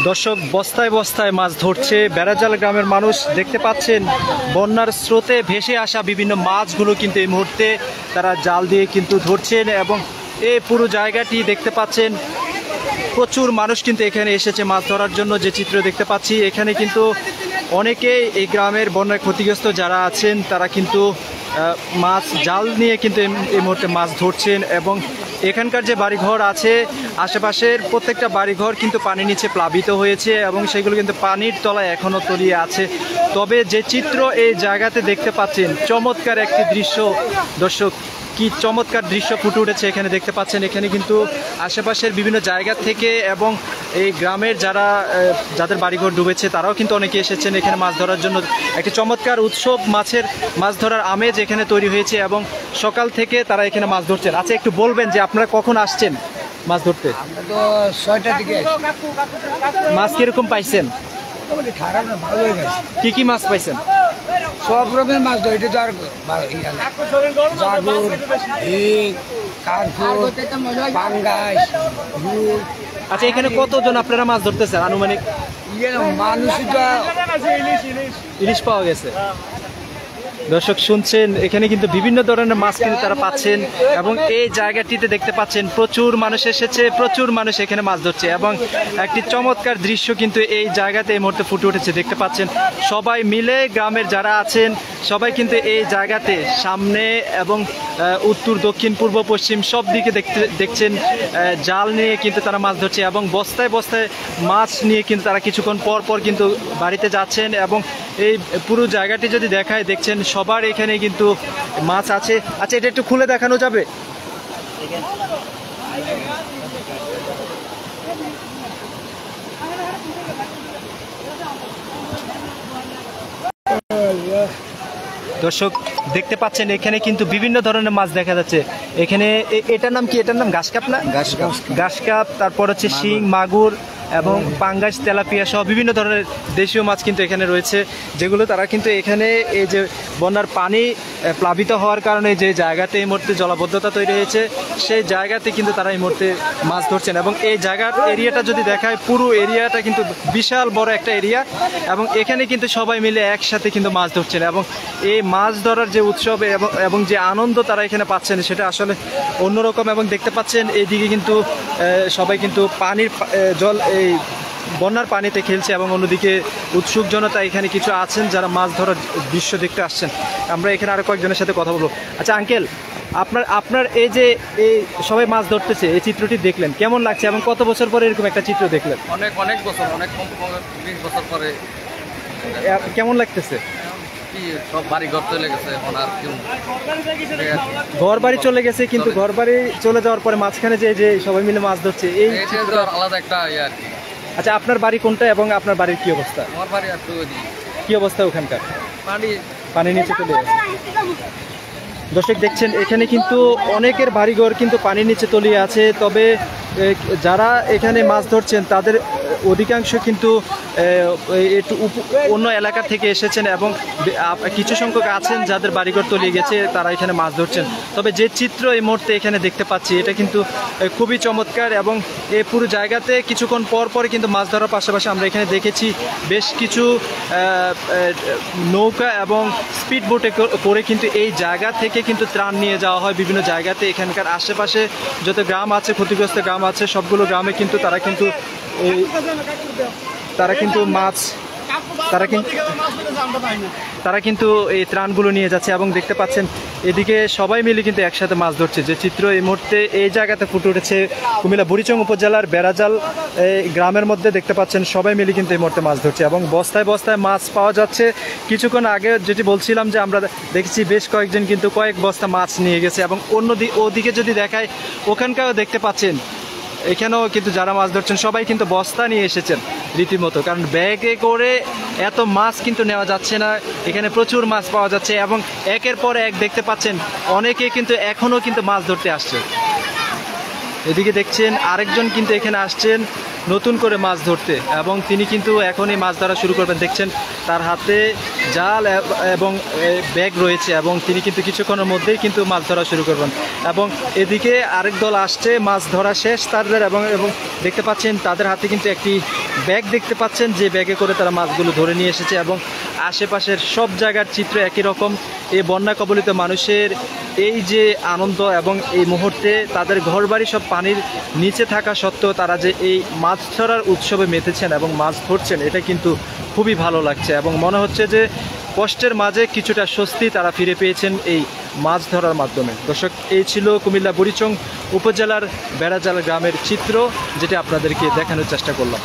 দর্শক বস্তায় বস্তায় মাছ ধরছে বেড়াজাল গ্রামের মানুষ। দেখতে পাচ্ছেন বন্যার স্রোতে ভেসে আসা বিভিন্ন মাছগুলো কিন্তু এই মুহূর্তে তারা জাল দিয়ে কিন্তু ধরছেন এবং এই পুরো জায়গাটি দেখতে পাচ্ছেন প্রচুর মানুষ কিন্তু এখানে এসেছে মাছ ধরার জন্য। যে চিত্র দেখতে পাচ্ছি এখানে কিন্তু অনেকে এই গ্রামের বন্যায় ক্ষতিগ্রস্ত যারা আছেন তারা কিন্তু মাছ জাল নিয়ে কিন্তু এই মুহূর্তে মাছ ধরছেন এবং এখানকার যে বাড়িঘর আছে আশেপাশের প্রত্যেকটা বাড়িঘর কিন্তু পানির নিচে প্লাবিত হয়েছে এবং সেগুলো কিন্তু পানির তলায় এখনও তলিয়ে আছে। তবে যে চিত্র এই জায়গাতে দেখতে পাচ্ছেন চমৎকার একটি দৃশ্য দর্শক, কি চমৎকার দৃশ্য ফুটে উঠেছে এখানে দেখতে পাচ্ছেন। এখানে কিন্তু আশেপাশের বিভিন্ন জায়গা থেকে এবং এই গ্রামের যাদের বাড়িঘর ডুবেছে তারাও কিন্তু অনেকে এসেছেন এখানে মাছ ধরার জন্য। একটি চমৎকার উৎসব মাছ ধরার আমেজ এখানে তৈরি হয়েছে এবং সকাল থেকে তারা এখানে মাছ ধরছেন। আচ্ছা, একটু বলবেন যে আপনারা কখন আসছেন মাছ ধরতে? তো 6টার দিকে। মাছ কিরকম পাইছেন? কি কি মাছ পাইছেন? সব রকমের মাছ ধরে, এটা তো আর জাগুর, কার্পুর, পাঙ্গাস। আচ্ছা, এখানে কতজন আপনারা মাছ ধরতেছেন আনুমানিক? মানুষ ইলিশ পাওয়া গেছে। দর্শক শুনছেন এখানে কিন্তু বিভিন্ন ধরনের মাছ কিন্তু তারা পাচ্ছেন এবং এই জায়গাটিতে দেখতে পাচ্ছেন প্রচুর মানুষ এসেছে, প্রচুর মানুষ এখানে মাছ ধরছে এবং একটি চমৎকার দৃশ্য কিন্তু এই জায়গাতে এই মুহূর্তে ফুটে উঠেছে। দেখতে পাচ্ছেন সবাই মিলে গ্রামের যারা আছেন সবাই কিন্তু এই জায়গাতে সামনে এবং উত্তর দক্ষিণ পূর্ব পশ্চিম সব দিকে দেখছেন জাল নিয়ে কিন্তু তারা মাছ ধরছে এবং বস্তায় বস্তায় মাছ নিয়ে কিন্তু তারা কিছুক্ষণ পর পর কিন্তু বাড়িতে যাচ্ছেন এবং এই পুরো জায়গাটি যদি দেখায় দেখছেন সবার এখানে কিন্তু মাছ আছে। আচ্ছা, এটা একটু খুলে দেখানো যাবে? দর্শক দেখতে পাচ্ছেন এখানে কিন্তু বিভিন্ন ধরনের মাছ দেখা যাচ্ছে। এখানে এটার নাম কি? এটার নাম ঘাসকাপ না? ঘাসকাপ, তারপর হচ্ছে শিং, মাগুর এবং পাঙ্গাস, তেলাপিয়া সহ বিভিন্ন ধরনের দেশীয় মাছ কিন্তু এখানে রয়েছে, যেগুলো তারা কিন্তু এখানে এই যে বন্যার পানি প্লাবিত হওয়ার কারণে যে জায়গাতে এই মুহূর্তে জলাবদ্ধতা তৈরি হয়েছে সেই জায়গাতে কিন্তু তারা এই মুহূর্তে মাছ ধরছেন এবং এই জায়গার এরিয়াটা যদি দেখায় পুরো এরিয়াটা কিন্তু বিশাল বড় একটা এরিয়া এবং এখানে কিন্তু সবাই মিলে একসাথে কিন্তু মাছ ধরছেন এবং এই মাছ ধরার যে উৎসব এবং যে আনন্দ তারা এখানে পাচ্ছেন সেটা আসলে অন্যরকম। এবং দেখতে পাচ্ছেন এইদিকে কিন্তু সবাই কিন্তু পানির জল এই বন্যার পানিতে খেলছে এবং অন্যদিকে উৎসুক জনতা এখানে কিছু আছেন যারা মাছ ধরার দৃশ্য দেখতে আসছেন। আমরা এখানে আরো কয়েকজনের সাথে কথা বলবো। আচ্ছা আঙ্কেল, আপনার এই যে এই সবাই মাছ ধরতেছে এই চিত্রটি দেখলেন কেমন লাগছে এবং কত বছর পরে এরকম একটা চিত্র দেখলেন? অনেক বছর, অনেক কম 20 বছর পরে। কেমন লাগতেছে? সব বাড়ি ঘর চলে গেছে, এখন আর কেউ ঘর বাড়ি চলে গেছে, কিন্তু ঘর বাড়ি চলে যাওয়ার পরে মাঝখানে যে সবাই মিলে মাছ ধরছে এই আলাদা একটা ইয়ে আর কি। আচ্ছা, আপনার বাড়ি কোনটা এবং আপনার বাড়ির কি অবস্থা? আমার বাড়ি আর কি অবস্থা ওখানকার? পানি নিচে চলে গেছে। দর্শক দেখছেন এখানে কিন্তু অনেকের বাড়িঘর কিন্তু পানির নিচে তলিয়ে আছে। তবে যারা এখানে মাছ ধরছেন তাদের অধিকাংশ কিন্তু একটু অন্য এলাকা থেকে এসেছেন এবং কিছু সংখ্যক আছেন যাদের বাড়িঘর তলিয়ে গেছে, তারা এখানে মাছ ধরছেন। তবে যে চিত্র এই মুহূর্তে এখানে দেখতে পাচ্ছি এটা কিন্তু খুবই চমৎকার এবং এই পুরো জায়গাতে কিছুক্ষণ পর পরে কিন্তু মাছ ধরার পাশাপাশি আমরা এখানে দেখেছি বেশ কিছু নৌকা এবং স্পিড বোটে করে কিন্তু এই জায়গা থেকে কিন্তু ত্রাণ নিয়ে যাওয়া হয় বিভিন্ন জায়গাতে। এখানকার আশেপাশে যত গ্রাম আছে, ক্ষতিগ্রস্ত গ্রাম আছে, সবগুলো গ্রামে কিন্তু তারা কিন্তু এই ত্রাণগুলো নিয়ে যাচ্ছে এবং দেখতে পাচ্ছেন এদিকে সবাই মিলে কিন্তু একসাথে মাছ ধরছে। যে চিত্র এই মুহূর্তে এই জায়গাতে ফুটে উঠেছে কুমিল্লা বুড়িচং উপজেলার বেড়াজাল গ্রামের মধ্যে দেখতে পাচ্ছেন সবাই মিলে কিন্তু এই মুহূর্তে মাছ ধরছে এবং বস্তায় বস্তায় মাছ পাওয়া যাচ্ছে। কিছুক্ষণ আগে যেটি বলছিলাম যে আমরা দেখেছি বেশ কয়েকজন কিন্তু কয়েক বস্তা মাছ নিয়ে গেছে এবং ওদিকে যদি দেখায় ওখানকারও দেখতে পাচ্ছেন এখানেও কিন্তু যারা মাছ ধরছেন সবাই কিন্তু বস্তা নিয়ে এসেছেন রীতিমতো, কারণ ব্যাগে করে এত মাছ কিন্তু নেওয়া যাচ্ছে না। এখানে প্রচুর মাছ পাওয়া যাচ্ছে এবং একের পর এক দেখতে পাচ্ছেন অনেকে কিন্তু এখনও কিন্তু মাছ ধরতে আসছে। এদিকে দেখছেন আরেকজন কিন্তু এখানে আসছেন নতুন করে মাছ ধরতে এবং তিনি কিন্তু এখনই মাছ ধরা শুরু করবেন। দেখছেন তার হাতে জাল এবং ব্যাগ রয়েছে এবং তিনি কিন্তু কিছুক্ষণের মধ্যেই কিন্তু মাছ ধরা শুরু করবেন। এবং এদিকে আরেক দল আসছে, মাছ ধরা শেষ তাদের, এবং এবং দেখতে পাচ্ছেন তাদের হাতে কিন্তু একটি ব্যাগ দেখতে পাচ্ছেন, যে ব্যাগে করে তারা মাছগুলো ধরে নিয়ে এসেছে। এবং আশেপাশের সব জায়গার চিত্র একই রকম। এই বন্যা কবলিত মানুষের এই যে আনন্দ, এবং এই মুহূর্তে তাদের ঘরবাড়ি সব পানির নিচে থাকা সত্ত্বেও তারা যে এই মাছ ধরার উৎসবে মেতেছেন এবং মাছ ধরছেন, এটা কিন্তু খুবই ভালো লাগছে। এবং মনে হচ্ছে যে কষ্টের মাঝে কিছুটা স্বস্তি তারা ফিরে পেয়েছেন এই মাছ ধরার মাধ্যমে। দর্শক, এই ছিল কুমিল্লা বুড়িচং উপজেলার বেড়াজাল গ্রামের চিত্র, যেটা আপনাদেরকে দেখানোর চেষ্টা করলাম।